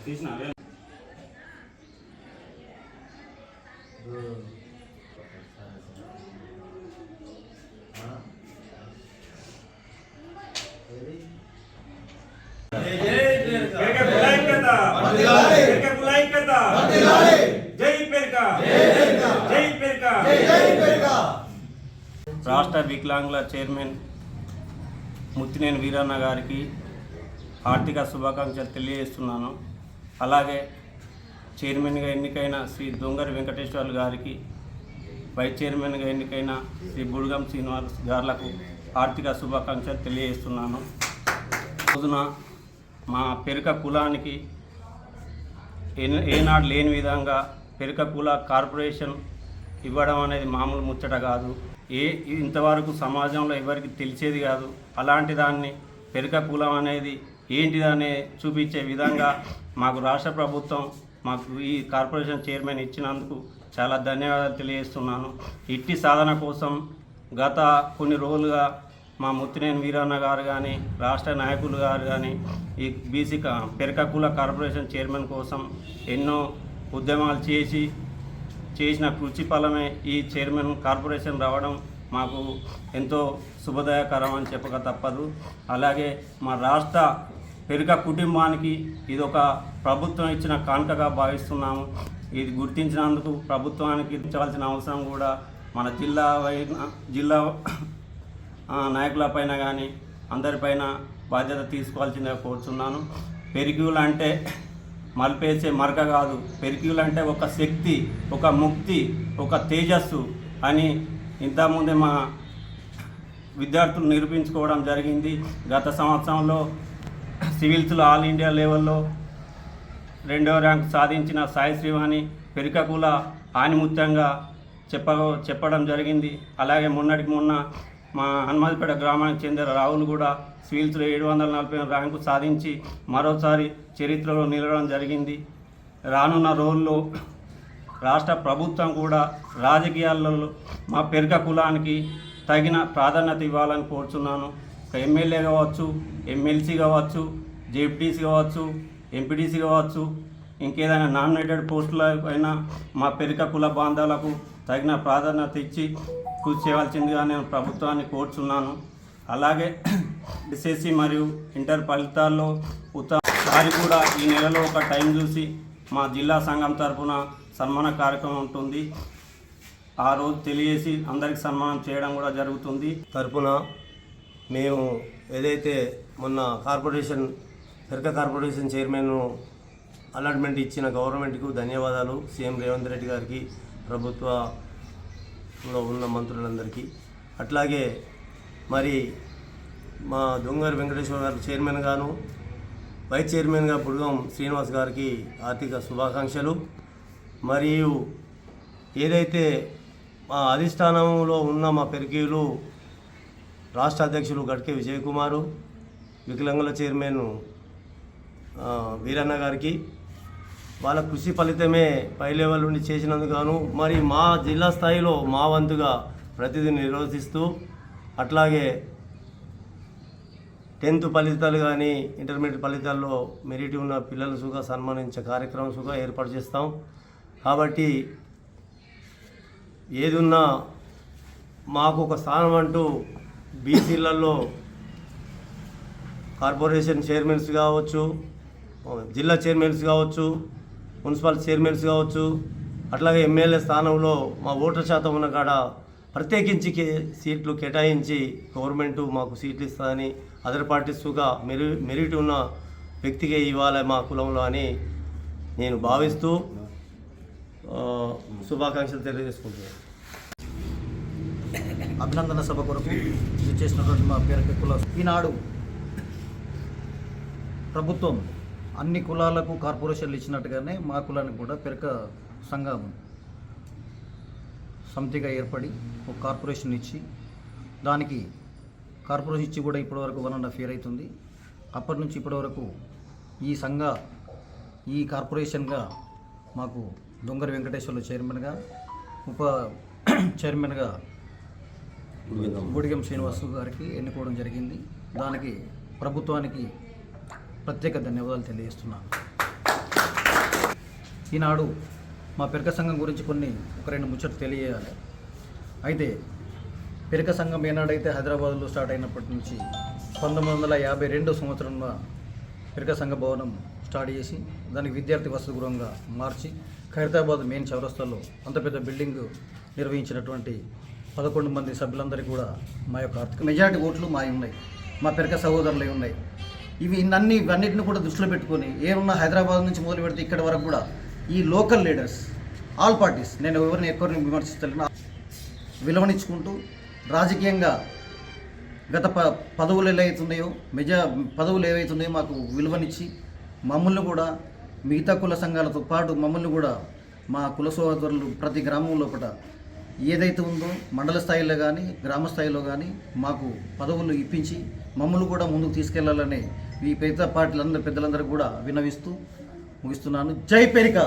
తీసిన రాష్ట్ర వికలాంగుల చైర్మన్ ముత్తినేని వీరన్న గారికి ఆర్థిక శుభాకాంక్షలు తెలియజేస్తున్నాను. అలాగే చైర్మన్గా ఎన్నికైన శ్రీ దొంగరి వెంకటేశ్వర్లు గారికి, వైస్ చైర్మన్గా ఎన్నికైన శ్రీ బుడుగం శ్రీనివాస్ గారులకు ఆర్థిక శుభాకాంక్షలు తెలియజేస్తున్నాను. రోజున మా పెరక కులానికి ఏనాడు లేని విధంగా పెరక కుల కార్పొరేషన్ ఇవ్వడం అనేది మామూలు ముచ్చట కాదు. ఇంతవరకు సమాజంలో ఎవరికి తెలిసేది కాదు. అలాంటి దాన్ని పెరక కులం అనేది ఏంటిదనే చూపించే విధంగా మాకు రాష్ట్ర ప్రభుత్వం మాకు ఈ కార్పొరేషన్ చైర్మన్ ఇచ్చినందుకు చాలా ధన్యవాదాలు తెలియజేస్తున్నాను. ఇట్టి సాధన కోసం గత కొన్ని రోజులుగా మా ముత్తినేని వీరన్న గారు కానీ, రాష్ట్ర నాయకులు గారు కానీ ఈ బీసీ పెరక కుల కార్పొరేషన్ చైర్మన్ కోసం ఎన్నో ఉద్యమాలు చేసిన కృషి ఫలమే ఈ చైర్మన్ కార్పొరేషన్ రావడం మాకు ఎంతో శుభదాయకరం అని చెప్పక తప్పదు. అలాగే మా రాష్ట్ర పెరక కుటుంబానికి ఇదొక ప్రభుత్వం ఇచ్చిన కానుకగా భావిస్తున్నాము. ఇది గుర్తించినందుకు ప్రభుత్వానికి ఇచ్చాల్సిన అవసరం కూడా మన జిల్లా నాయకులపైన కానీ అందరిపైన బాధ్యత తీసుకోవాల్సిందిగా కోరుతున్నాను. పెరిక్యూలు అంటే మలిపేసే మరక కాదు. పెరిక్యూలు అంటే ఒక శక్తి, ఒక ముక్తి, ఒక తేజస్సు అని ఇంతకుముందే మా విద్యార్థులు నిరూపించుకోవడం జరిగింది. గత సంవత్సరంలో సివిల్స్లో ఆల్ ఇండియా లెవెల్లో 2వ ర్యాంకు సాధించిన సాయి శ్రీవాణి పెరక కుల ఆనిముత్యంగా చెప్పడం జరిగింది. అలాగే మొన్నటికి మొన్న మా హనుమాదిపేట గ్రామానికి చెందిన రాహుల్ కూడా సివిల్స్లో 740 ర్యాంకు సాధించి మరోసారి చరిత్రలో నిలవడం జరిగింది. రానున్న రోజుల్లో రాష్ట్ర ప్రభుత్వం కూడా రాజకీయాలలో మా పెరక కులానికి తగిన ప్రాధాన్యత ఇవ్వాలని కోరుచున్నాను. ఎమ్మెల్యే కావచ్చు, ఎమ్మెల్సీ కావచ్చు, జెడ్పీసీ కావచ్చు, ఎంపీటీసీ కావచ్చు, ఇంకేదైనా నామినేటెడ్ పోస్టుల అయినా మా పెరక కుల బాంధాలకు తగిన ప్రాధాన్యత ఇచ్చి కృషి చేయవలసిందిగా నేను ప్రభుత్వాన్ని కోరుచున్నాను. అలాగే ఎస్ఎస్సి మరియు ఇంటర్ ఫలితాల్లో వారి కూడా ఈ నెలలో ఒక టైం చూసి మా జిల్లా సంఘం తరఫున సన్మాన కార్యక్రమం ఉంటుంది. ఆ రోజు తెలియజేసి అందరికి సన్మానం చేయడం కూడా జరుగుతుంది. తరఫున మేము ఏదైతే మొన్న పెరక కార్పొరేషన్ చైర్మన్ అలాట్మెంట్ ఇచ్చిన గవర్నమెంట్కు ధన్యవాదాలు. సీఎం రేవంత్ రెడ్డి గారికి, ప్రభుత్వంలో ఉన్న మంత్రులందరికీ. అట్లాగే మరి మా దొంగరి వెంకటేశ్వర గారు చైర్మన్ గాను, వైస్ చైర్మన్గా బుడుగం శ్రీనివాస్ గారికి ఆర్థిక శుభాకాంక్షలు. మరియు ఏదైతే మా అధిష్టానంలో ఉన్న మా పెరికీలు రాష్ట్ర అధ్యక్షులు గడ్కే విజయ్ కుమారు, వికలాంగుల చైర్మన్ వీరన్న గారికి వాళ్ళ కృషి ఫలితమే పై లెవెల్ నుండి చేసినందుకు గాను మరి మా జిల్లా స్థాయిలో మా వంతుగా ప్రతిదీ నిర్వహిస్తూ, అట్లాగే 10th ఫలితాలు కానీ ఇంటర్మీడియట్ ఫలితాల్లో మెరిట్ ఉన్న పిల్లలను సుగా సన్మానించే కార్యక్రమం సుగా ఏర్పాటు చేస్తాం. కాబట్టి ఏదున్నా మాకు ఒక స్థానం అంటూ బీసీలలో కార్పొరేషన్ చైర్మన్స్ కావచ్చు, జిల్లా చైర్మన్స్ కావచ్చు, మున్సిపల్ చైర్మన్స్ కావచ్చు, అట్లాగే ఎమ్మెల్యే స్థానంలో మా ఓటర్ శాతం ఉన్న కాడ ప్రత్యేకించి సీట్లు కేటాయించి గవర్నమెంటు మాకు సీట్లు ఇస్తుందని అదర్ పార్టీస్గా మెరిట్ ఉన్న వ్యక్తికి ఇవ్వాలి మా కులంలో అని నేను భావిస్తూ శుభాకాంక్షలు తెలియజేసుకుంటున్నాను. అభినందన సభ కొరకు చేసినటువంటి మా పేరక కుల ఈనాడు ప్రభుత్వం అన్ని కులాలకు కార్పొరేషన్లు ఇచ్చినట్టుగానే మా కులానికి కూడా పెరక సంఘం సమితిగా ఏర్పడి ఒక కార్పొరేషన్ ఇచ్చి దానికి కార్పొరేషన్ ఇచ్చి కూడా ఇప్పటివరకు 1.5 year అవుతుంది. అప్పటి నుంచి ఇప్పటివరకు ఈ కార్పొరేషన్గా మాకు దొంగరి వెంకటేశ్వర్లు చైర్మన్గా, ఉప చైర్మన్గా బుడిగం శ్రీనివాసు గారికి ఎన్నుకోవడం జరిగింది. దానికి ప్రభుత్వానికి ప్రత్యేక ధన్యవాదాలు తెలియజేస్తున్నాను. ఈనాడు మా పెరక సంఘం గురించి ఒక రెండు ముచ్చట్లు తెలియజేయాలి. అయితే పెరక సంఘం ఏనాడైతే హైదరాబాద్లో స్టార్ట్ అయినప్పటి నుంచి 1952 సంవత్సరంలో పెరక సంఘ భవనం స్టార్ట్ చేసి దానికి విద్యార్థి వసతి గృహంగా మార్చి ఖైరతాబాద్ మెయిన్ చౌరస్తాలో అంత పెద్ద బిల్డింగ్ నిర్వహించినటువంటి 11 మంది సభ్యులందరికీ కూడా మా యొక్క ఆర్థిక మెజారిటీ ఓట్లు మా ఉన్నాయి, మా పెరక సహోదరులు ఉన్నాయి. ఇవన్నిటిని కూడా దృష్టిలో పెట్టుకొని ఏమన్నా హైదరాబాద్ నుంచి మొదలు పెడితే ఇక్కడి వరకు కూడా ఈ లోకల్ లీడర్స్ ఆల్ పార్టీస్, నేను ఎవరిని విమర్శిస్తలేను, విలువనిచ్చుకుంటూ రాజకీయంగా గత పదవులు ఏవైతున్నాయో పదవులు ఏవైతున్నాయో మాకు విలువనిచ్చి మమ్మల్ని కూడా మిగతా కుల సంఘాలతో పాటు మమ్మల్ని కూడా మా కుల సోదరులు ప్రతి గ్రామం లోపల ఏదైతే ఉందో మండల స్థాయిలో కానీ గ్రామ స్థాయిలో కానీ మాకు పదవులు ఇప్పించి మమ్మల్ని కూడా ముందుకు తీసుకెళ్లాలని ఈ పెద్ద పార్టీలందరూ పెద్దలందరూ కూడా విన్నవిస్తూ ముగిస్తున్నాను. జై పెరిక.